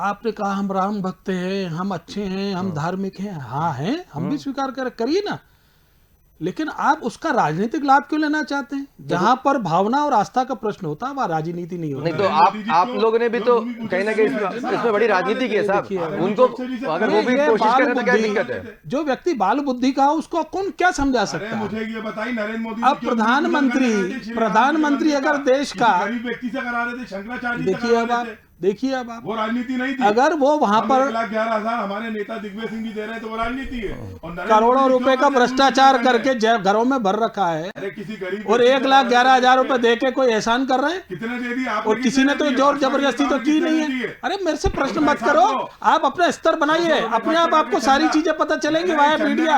आपने कहा हम राम भक्त हैं, हम अच्छे हैं, हम धार्मिक हैं। हाँ हैं, हम भी स्वीकार करिए ना, लेकिन आप उसका राजनीतिक लाभ क्यों लेना चाहते हैं? जहां पर भावना और आस्था का प्रश्न होता है वहां राजनीति नहीं होती। नहीं तो आप लोगों ने भी तो कहीं ना कहीं इसमें बड़ी राजनीति की है साहब। उनको अगर वो भी ये कोशिश बाल करें तो क्या बुद्धि- दिक्कत है? जो व्यक्ति बाल बुद्धि का हो उसको कौन क्या समझा अरे सकता है? मुझे ये बताइए, नरेंद्र मोदी अब प्रधानमंत्री अगर देश का- गरीब व्यक्ति से करा रहे थे, शंकराचार्य जी से देखिए करा अब रहे आप थे। देखिए अब आप वो राजनीति नहीं थी। अगर वो वहां पर 1,11,000 हमारे नेता दिग्विजय सिंह जी दे रहे हैं तो वो राजनीति है। और नरेंद्र करोड़ों मोदी रुपए क्यों का अपने भ्रष्टाचार दूसरे करके घरों में भर रखा है अरे किसी गरीब और व्यक्ति 1,11,000 रुपए दे के कोई एहसान कर रहे हैं कितने दे दिए आप? और किसी ने तो जोर जबरदस्ती तो की नहीं है। अरे मेरे से प्रश्न मत करो, आप अपना स्तर बनाइए, अपने आप आपको सारी चीजें पता चलेंगी वाया मीडिया।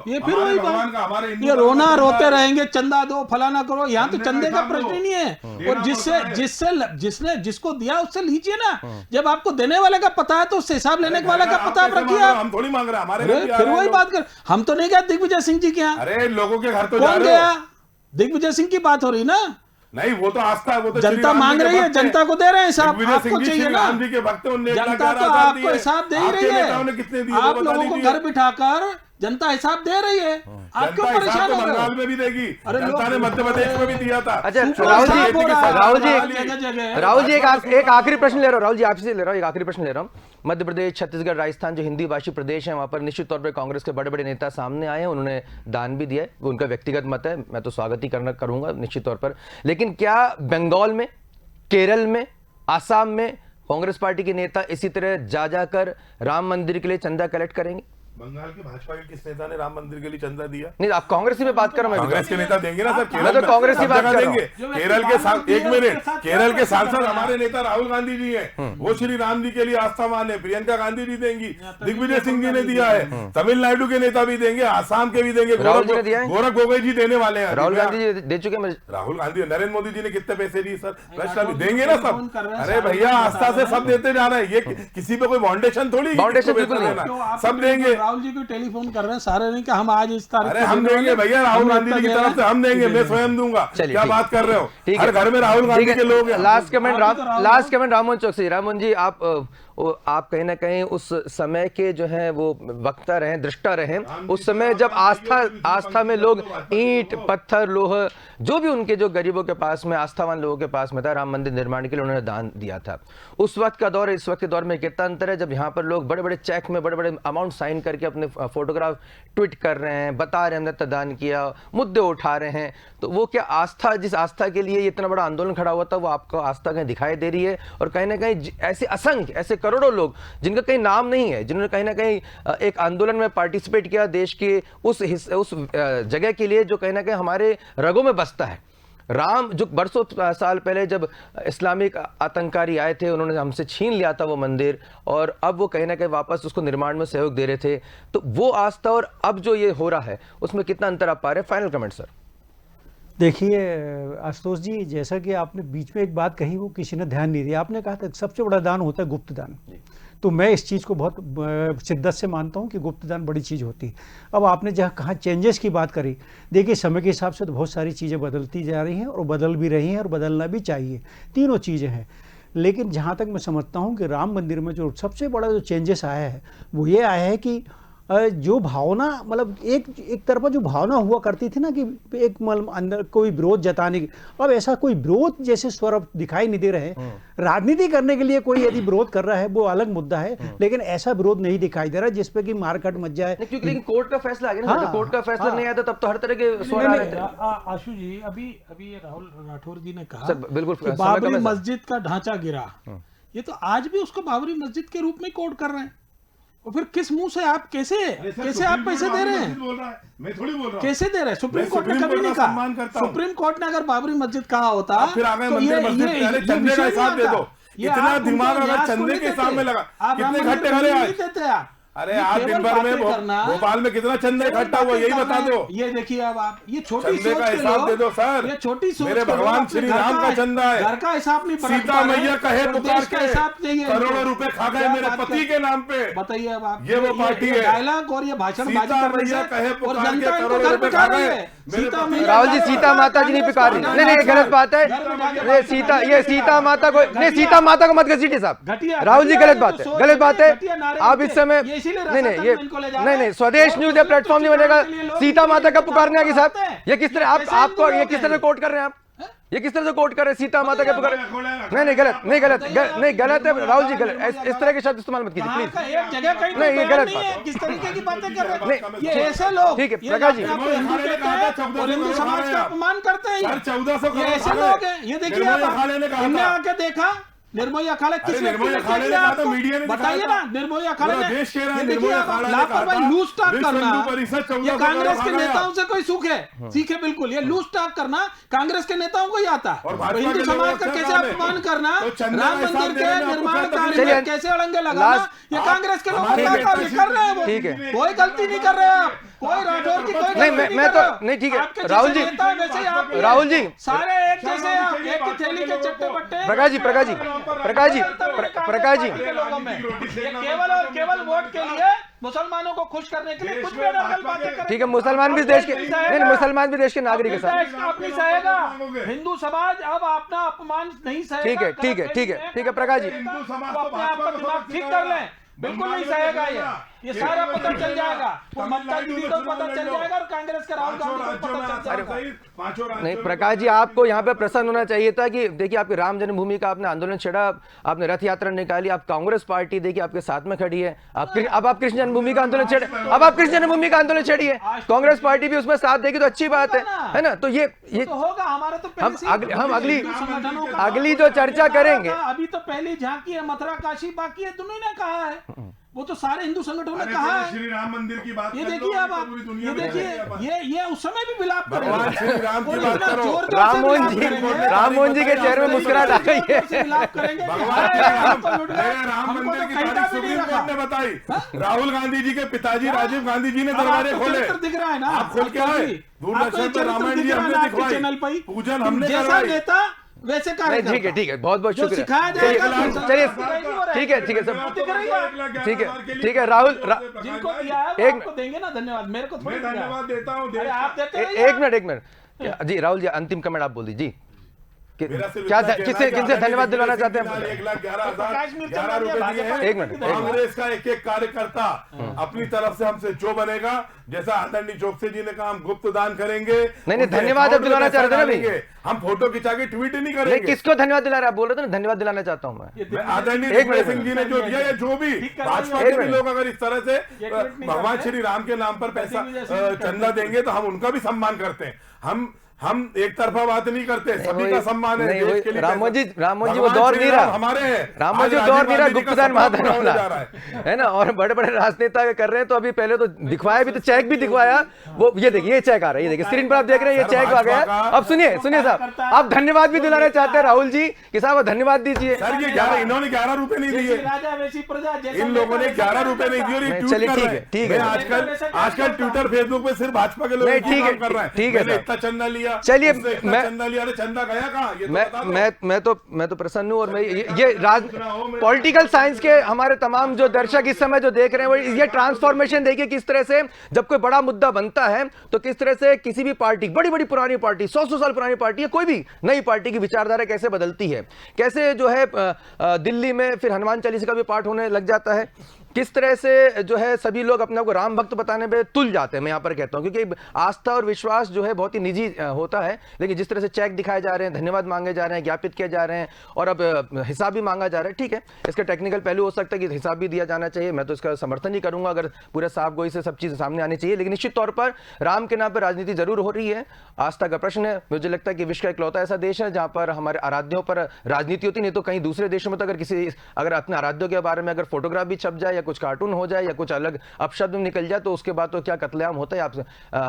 ये फिर वही बात, ये रोना रोते रहेंगे, चंदा दो फलाना करो, यहाँ तो चंदे का प्रश्न ही नहीं है। और जिसने जिसको दिया उससे लीजिए ना। जब आपको देने वाले का पता है तो उससे हिसाब लेने वाले का पता आप रखिए। आप हम थोड़ी मांग रहे हैं, हमारे अरे घर भी आ फिर रहे हैं वही लोग। बात कर, हम तो नहीं गए दिग्विजय सिंह जी के यहाँ। अरे लोगों के घर तो जा कौन रहे हो। गया? दिग्विजय सिंह की बात हो रही ना, नहीं वो तो आस्था है, वो तो जनता मांग रही है, जनता को दे रहे हैं हिसाब, दिग्विजय आपको सिंह जी चाहिए श्री ना। राम जी के भक्त हैं, उनने 1,11,000 जनता तो दिए। आपको हिसाब दे ही आपके रही नेताओं ने है। कितने दिए, आप वो बता लोगों को दीजिए। घर बिठाकर जनता हिसाब दे रही है, आप क्यों जनता परेशान हिसाब हो तो रहे बंगाल हो? में भी देगी। अरे जनता ने लोग- मध्य प्रदेश में भी दिया था। अच्छा सुपर राहुल साफ हो रहा है, जी राहुल जगह जी जगह। राहुल जी एक आखिरी प्रश्न ले रहा हूँ। राहुल जी आपसे ले रहा हूँ, एक आखिरी प्रश्न ले रहा हूँ। मध्य प्रदेश, छत्तीसगढ़, राजस्थान जो हिंदी भाषी प्रदेश है वहां पर निश्चित तौर पर कांग्रेस के बड़े बड़े नेता सामने आए हैं, उन्होंने दान भी दिया है, वो उनका व्यक्तिगत मत है, मैं तो स्वागत ही करूंगा निश्चित तौर पर। लेकिन क्या बंगाल में, केरल में, आसाम में कांग्रेस पार्टी के नेता इसी तरह जा जाकर राम मंदिर के लिए चंदा कलेक्ट करेंगे? बंगाल के भाजपा के किस नेता ने राम मंदिर के लिए चंदा दिया? नहीं आप कांग्रेस की बात करो, मैं भी कांग्रेस के नेता देंगे ना सर। मैं तो कांग्रेस की बात कर रहा हूं। केरल के साथ एक मिनट, केरल के सांसद हमारे नेता राहुल गांधी जी हैं, वो श्री राम जी के लिए आस्थावान है। प्रियंका गांधी जी देंगी, दिग्विजय सिंह जी ने दिया है, तमिलनाडु के नेता भी देंगे, आसाम के भी देंगे, राहुल जी ने दिया है? गौरव गोगोई जी देने वाले हैं। राहुल गांधी जी दे चुके हैं। राहुल गांधी, नरेंद्र मोदी जी ने कितने पैसे दिए सर? प्रश्न अभी देंगे ना सब। अरे भैया आस्था से सब देते जा रहे हैं, ये किसी पे कोई फाउंडेशन थोड़ी, फाउंडेशन किसको बिल्कुल पैसा नहीं। देना है। सब देंगे। राहुल जी को टेलीफोन कर रहे हैं सारे नहीं कि हम आज इस तारीख अरे को हम देने देंगे वाले, भैया, राहुल हम गांधी इतना जी की दे रहे तरफ से हैं। हम देंगे, मैं स्वयं दूंगा। चलिए, क्या ठीक। बात कर रहे हो? ठीक हर है। घर में राहुल गांधी के लोग हैं। लास्ट कमेंट आप भी तो राहुल लास्ट कमेंट राममोहन चौकसी। राममोहन जी, आप कहीं ना कहीं उस समय के जो हैं वो वक्ता रहे, दृष्टा रहे, उस समय जब आस्था में लोग ईंट पत्थर लोह जो भी उनके जो गरीबों के पास में, आस्थावान लोगों के पास में था, राम मंदिर निर्माण के लिए उन्होंने दान दिया था। उस वक्त का दौर इस वक्त के दौर में कितना अंतर है, जब यहाँ पर लोग बड़े बड़े चेक में बड़े बड़े अमाउंट साइन करके अपने फोटोग्राफ ट्वीट कर रहे हैं, बता रहे हैं हमने दान किया, मुद्दे उठा रहे हैं। तो वो क्या आस्था, जिस आस्था के लिए इतना बड़ा आंदोलन खड़ा हुआ था, वो आपको आस्था कहीं दिखाई दे रही है? और कहीं ना कहीं ऐसे असंख्य, ऐसे करोड़ों लोग जिनका कहीं नाम नहीं है, जिन्होंने कहीं ना कहीं एक आंदोलन में पार्टिसिपेट किया देश के उस जगह के लिए जो कहीं ना कहीं हमारे रगों में बसता है। राम जो बरसों साल पहले जब इस्लामिक आतंककारी आए थे, उन्होंने हमसे छीन लिया था वो मंदिर, और अब वो कहीं ना कहीं वापस उसको निर्माण में सहयोग दे रहे थे। तो वो आस्था और अब जो ये हो रहा है उसमें कितना अंतर आप पा रहे हैं? Final comment sir. देखिए आशुतोष जी, जैसा कि आपने बीच में एक बात कही वो किसी ने ध्यान नहीं दिया। आपने कहा था सबसे बड़ा दान होता है गुप्त दान। तो मैं इस चीज़ को बहुत शिद्दत से मानता हूँ कि गुप्त दान बड़ी चीज़ होती है। अब आपने जहाँ कहा चेंजेस की बात करी, देखिए समय के हिसाब से तो बहुत सारी चीज़ें बदलती जा रही हैं और बदल भी रही हैं और बदलना भी चाहिए, तीनों चीज़ें हैं। लेकिन जहाँ तक मैं समझता हूँ कि राम मंदिर में जो सबसे बड़ा जो चेंजेस आया है वो ये आया है कि जो भावना, मतलब एक तरफा जो भावना हुआ करती थी ना कि एक मतलब अंदर कोई विरोध जताने की, अब ऐसा कोई विरोध जैसे स्वर अब दिखाई नहीं दे रहे हैं। राजनीति करने के लिए कोई यदि विरोध कर रहा है वो अलग मुद्दा है, लेकिन ऐसा विरोध नहीं दिखाई दे रहा जिसपे कि मारकाट मच जाए। क्योंकि लेकिन कोर्ट का फैसला आ गया ना, हाँ, जब कोर्ट का फैसला नहीं आया था तब तो हर तरह के स्वर आ रहे थे। आशु जी, अभी ये राहुल राठौर जी ने कहा सर, बिल्कुल, कि समय बाबरी कम है सर। मस्जिद का ढांचा गिरा, ये तो आज भी उसको बाबरी मस्जिद के रूप में कोड कर रहे हैं। और फिर किस मुंह से आप कैसे आप पैसे दे रहे हैं? मैं थोड़ी बोल रहा हूँ। कैसे दे रहे हैं? सुप्रीम कोर्ट ने सुप्रीम कभी कोर्ट नहीं का सम्मान कहा। करता हूं। सुप्रीम कोर्ट ने अगर बाबरी मस्जिद कहा होता अब फिर आ गए तो मंदिर ये मस्जिद, पहले चंदे का हिसाब दे दो। इतना दिमाग अगर चंदे के हिसाब में लगा, कितने इकट्ठे करे आज? अरे आप दिन भर में भोपाल में कितना चंदा इकट्ठा हुआ, यही बता दो। ये देखिए, अब आप ये छोटी चंदे सोच का के हिसाब लोग, दे दो सर। ये छोटी सोच मेरे के लोग भगवान अपने श्री घर राम का चंदा है, घर का हिसाब नहीं बता सीता मैया कहे और पुकार देश का हिसाब चाहिए। करोड़ों रुपए खा गए क्या मेरे बात पति कर- के नाम पे। बताइए अब आप, ये वो पार्टी है। डायलॉग और ये भाषण बाजी सीता करने मैया से कहे और पुकार के जनता इनको करोड़ों घर रुपए बिठा खा रही गए। है। मेरे सीता पति- मैया राहुल जी, सीता माता जी नहीं पिकार रही। नहीं नहीं, ये गलत बात है। ये सीता माता को नहीं, सीता माता को मत घसीटिए साहब। घटिया- राहुल जी, घटिया गलत ये बात तो है, सोच गलत बात है। घटिया नारे आप देते इस समय हैं। ये इसीलिए नहीं नहीं, रसातल ये में इनको ले जा नहीं रहे नहीं, हैं। स्वदेश और न्यूज मुस्लिम प्लेटफॉर्म नहीं तो बनेगा। के लिए लोग सीता माता का हिंदू पुकारने का चाहते साहब, हैं। ये किस तरह कैसे आपको हिंदू ये लोग किस तरह हैं? कोट कर रहे हैं आप? ये किस तरह से कोट कर रहे हैं सीता माता के पुकार? नहीं नहीं, गलत नहीं, गलत नहीं, गलत है राहुल जी, गलत। इस तरह के शब्द इस्तेमाल मत कीजिए कहाँ प्लीज। का एक जगह कहीं नहीं, ये बयान गलत नहीं बात है। है। किस तरीके की बातें कर रहे नहीं, हैं? ये ऐसे लोग, ठीक है, ये प्रकाश जी। अपने आप को हिंदू कहते हैं और हिंदू समाज का अपमान करते हैं। सर, 1400 ये ऐसे करोड़ लोग हैं। ये देखिए, निर्मोही आप अखाड़े ने कहा इनने था। आके देखा निर्मोही अखाड़े किस अरे व्यक्ति निर्मोही ने अखाड़े ने किया कहा था, आपको? मीडिया ने बताइए दिखाया ना, था। निर्मोही अखाड़े पूरा ने देश कह रहा है, ये देखिए, निर्मोही आप अखाड़े ने लापरवाही कहा था, लूज टॉक विश्व करना, हिंदू परिषद 1400 ये कांग्रेस के करोड़ नेताओं से कोई सुख है? सीखे बिल्कुल। ये लूज टॉक करना कांग्रेस के नेताओं को ही आता है। और भाजपा हिंदू के लोग समाज का अच्छा कैसे काम है। अपमान करना, तो चंदा राम का हिसाब मंदिर देने के में आपको निर्माण क्या कार्य तकलीफ में है? कैसे अड़ंगे लगाना, ये कांग्रेस के लोगों का काम कर रहे हैं। वो ठीक है। कोई गलती नहीं कर रहे हैं आप, कोई राठौर की कोई नहीं, गलती मैं कर तो रहे हो। नहीं, ठीक है, आपके जैसे राहुल जी। नेता वैसे ही आप भी हैं। राहुल जी। सारे एक जैसे हैं आप, एक ही थैली के चट्टे बट्टे। प्रकाश जी, प्रकाश जी, प्रकाश जी, प्रकाश जी। के लोगों में ये केवल और केवल वोट के लिए मुसलमानों को खुश करने के लिए कुछ भी अनर्गल बातें करें। ठीक है, मुसलमान भी देश के नहीं, मुसलमान भी देश के नागरिक है साहब। आप नहीं सहेगा, हिंदू समाज अब अपना अपमान नहीं सहेगा। ठीक है, ठीक है, ठीक है, ठीक है, प्रकाश जी। हिंदू समाज तो तो अपने आप भाजपा का को दिमाग सब ठीक सिखा कर रहा लें, है। बिल्कुल नहीं सहेगा ये सारा पता चल जाएगा। वो ममता दीदी को पता चल जाएगा और कांग्रेस के राहुल गांधी को पता चल जाएगा। नहीं, प्रकाश जी, आपको यहाँ पे प्रसन्न होना चाहिए था कि देखिए आपके राम जन्मभूमि का आपने आंदोलन छेड़ा, आपने रथ यात्रा निकाली, आप कांग्रेस पार्टी देखिए आपके साथ में खड़ी है। अब आप कृष्ण जन्मभूमि का आंदोलन छेड़े, अब आप कृष्ण जन्मभूमि का आंदोलन छेड़िए, कांग्रेस पार्टी भी उसमें साथ देगी तो अच्छी बात है ना? तो ये तो होगा हमारा तो पहले से ही हम हिंदू संगठनों का अगली जो चर्चा करेंगे, अभी तो पहली झांकी है, मथुरा काशी बाकी है, तुमने ने कहा है, वो तो सारे हिंदू संगठनों ने कहा है। श्री राम मंदिर की बात ये कर लो, देखिए अब आप, पूरी दुनिया ये में देखिए, करेंगे। ये उस समय भी विलाप भगवान श्री राम की और बात इतना करो। जोर-जोर से राममोहन विलाप जी, करेंगे। राममोहन जी के चेहरे में मुस्कुराहट आ गई है। विलाप करेंगे। भगवान अरे, श्री राम हमको लूट रहे, मेरे राम हमको मंदिर तो की खरीदा तारीख भी नहीं सुप्रीम रखा। कोर्ट ने बताई। राहुल गांधी जी के पिताजी राजीव गांधी जी ने अब दरवाजे आपको खोले। चरित्र दिख रहा है ना, आप खोल के आपको आए, भी। दूरदर्शन आपको पर चरित्र रामायण दिख जी रहा है हमने ना आपके दिखवाई, चैनल पर ही। पूजन तुम हमने जैसा करवाई। नेता वैसे नहीं, कार्य ठीक है, ठीक है, बहुत बहुत जो शुक्रिया। सिखाया चलिए, जाएगा, चलिए, वो ठीक है, ठीक है सब, ठीक है, है ठीक है, राहुल जिनको दिया है वो एक आपको देंगे ना, धन्यवाद, मेरे को थोड़ी मैं दिया है। धन्यवाद देता हूँ अरे देश आप का। देते रहिए। एक मिनट जी, राहुल जी अंतिम कमेंट आप बोल दीजिए जी। मेरा सिर्फ क्या इतना कहना किससे है कि किनसे आदरणीय धन्यवाद दिलाना दिग्विजय चाहते सिंह जी हैं? ने 1,11,000 प्रकाश मिश्र 11 रुपए दिए हैं। एक मिनट, कांग्रेस का एक एक कार्यकर्ता अपनी तरफ से हमसे जो बनेगा, जैसा आदरणीय चौकसी जी ने कहा, हम गुप्त दान करेंगे। नहीं, उनके धन्यवाद अकाउंट अब दिलाना में चाह रहे थे ना पैसा अभी। डालेंगे। हम फोटो खिंचा के ट्वीट ही नहीं नहीं, करेंगे। किसको धन्यवाद दिला रहे हैं? आप बोल रहे थे ना, धन्यवाद दिलाना चाहता हूँ मैं। आदरणीय एक दिग्विजय मिनट, सिंह जी ने जो दिया, या जो भी ठीक कर भाजपा रही के है। भी लोग अगर इस तरह से एक मिनट नहीं भगवान करते। श्री राम के नाम पर पैसा दिग्विजय सिंह जी चंदा करते। देंगे तो हम उनका भी सम्मान करते हैं। हम एक तरफा बात नहीं करते, सभी वही- का सम्मान है नहीं, देश वही- के लिए। राममोहन जी वो भगवान दौर श्री नहीं राम रहा। हमारे हैं। राममोहन जी आज दौर राजीव नहीं रहा, गांधी जी का गुप्तदान सपना महादान पूरा होने वाला जा रहा है। है ना। और बड़े बड़े राजनेता कर रहे हैं, तो अभी पहले तो दिखवाया भी, तो चेक भी दिखवाया। वो ये देखिए, ये चेक आ रहा है, ये देखिए स्क्रीन पर आप देख रहे हैं, ये चेक आ गया। अब सुनिए साहब, आप धन्यवाद भी दिलाना चाहते हैं राहुल जी कि साहब धन्यवाद दीजिए। सर ये 11 इन्होंने 11 रुपए नहीं जैसी दिए, राजा वैसी प्रजा, जैसा इन लोगों ने नेता, 11 वैसा रुपए नहीं दिए और ये नहीं, ट्वीट चलिए, कर ठीक रहे है, हैं। ठीक है। मैं आजकल ट्विटर फेसबुक पे सिर्फ भाजपा के लोग नहीं, ही ठीक है, काम कर रहे हैं। ठीक है मैंने सर। इतना चंदा लिया, चलिए, उसने इतना मैं- चंदा लिया, अरे चंदा गया कहाँ, ये तो बता दो। मैं तो प्रसन्न हूं। और मैं ये पॉलिटिकल साइंस के हमारे तमाम जो दर्शक इस समय जो देख रहे हैं, वो ये ट्रांसफॉर्मेशन देखिए किस तरह से जब कोई बड़ा मुद्दा बनता है तो किस तरह से किसी भी पार्टी, बड़ी बड़ी पुरानी पार्टी, 100 साल पुरानी पार्टी या कोई भी नई पार्टी की विचारधारा कैसे बदलती है, कैसे जो है दिल्ली में फिर हनुमान चालीसा का भी पाठ होने लग जाता है, किस तरह से जो है सभी लोग अपने आप को राम भक्त बताने में तुल जाते हैं। मैं यहाँ पर कहता हूँ क्योंकि आस्था और विश्वास जो है बहुत ही निजी होता है, लेकिन जिस तरह से चेक दिखाए जा रहे हैं, धन्यवाद मांगे जा रहे हैं, ज्ञापित किए जा रहे हैं और अब हिसाब भी मांगा जा रहा है, ठीक है, इसका टेक्निकल पहलू हो सकता है कि हिसाब भी दिया जाना चाहिए। मैं तो इसका समर्थन ही करूंगा, अगर पूरे साफ गोई से सब चीज़ें सामने आनी चाहिए। लेकिन निश्चित तौर पर राम के नाम पर राजनीति जरूर हो रही है, आस्था का प्रश्न है। मुझे लगता है कि विश्व का इकलौता ऐसा देश है जहाँ पर हमारे आराध्यों पर राजनीति होती नहीं, तो कहीं दूसरे देशों में तो अगर अपने आराध्यों के बारे में अगर फोटोग्राफ भी छप जाए या कुछ कार्टून हो जाए या कुछ अलग अपशब्द निकल जाए तो उसके बाद तो क्या कत्लेआम होता है। आप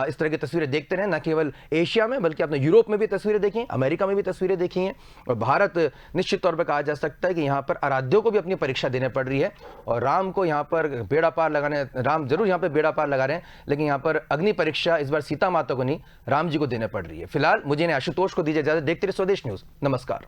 इस तरह की तस्वीरें देखते रहे, न केवल एशिया में बल्कि आपने यूरोप में भी तस्वीरें देखी हैं, अमेरिका में भी तस्वीरें देखी हैं। और भारत निश्चित तौर पर कहा जा सकता है कि यहाँ पर आराध्यों को भी अपनी परीक्षा देने पड़ रही है और राम को यहाँ पर बेड़ा पार लगाने, राम जरूर यहाँ पर बेड़ा पार लगा रहे हैं, लेकिन यहाँ पर अग्नि परीक्षा इस बार सीता माता को नहीं, राम जी को देने पड़ रही है। फिलहाल मुझे आशुतोष को दीजिए इजाजत। देखते रहिए स्वदेश न्यूज। नमस्कार।